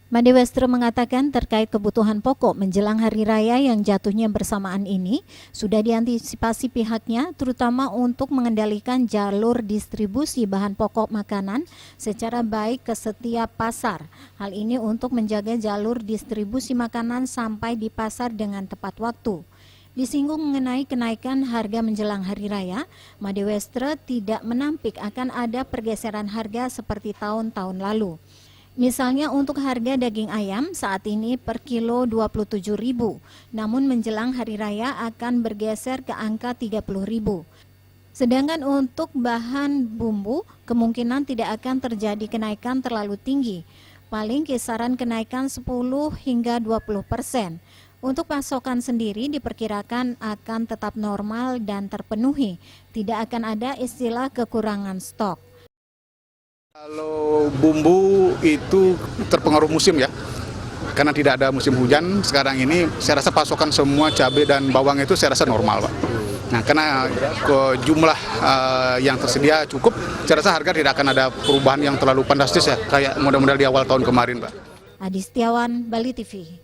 Made Westre mengatakan terkait kebutuhan pokok menjelang hari raya yang jatuhnya bersamaan ini sudah diantisipasi pihaknya terutama untuk mengendalikan jalur distribusi bahan pokok makanan secara baik ke setiap pasar. Hal ini untuk menjaga jalur distribusi makanan sampai di pasar dengan tepat waktu. Disinggung mengenai kenaikan harga menjelang hari raya, Made Westre tidak menampik akan ada pergeseran harga seperti tahun-tahun lalu. Misalnya untuk harga daging ayam saat ini per kilo 27.000, namun menjelang hari raya akan bergeser ke angka 30.000. Sedangkan untuk bahan bumbu kemungkinan tidak akan terjadi kenaikan terlalu tinggi, paling kisaran kenaikan 10 hingga 20%. Untuk pasokan sendiri diperkirakan akan tetap normal dan terpenuhi, tidak akan ada istilah kekurangan stok. Kalau bumbu itu terpengaruh musim ya, karena tidak ada musim hujan sekarang ini, saya rasa pasokan semua cabai dan bawang itu saya rasa normal Pak. Nah karena jumlah yang tersedia cukup, saya rasa harga tidak akan ada perubahan yang terlalu fantastis ya, kayak model-model di awal tahun kemarin Pak. Adi Setiawan, Bali TV.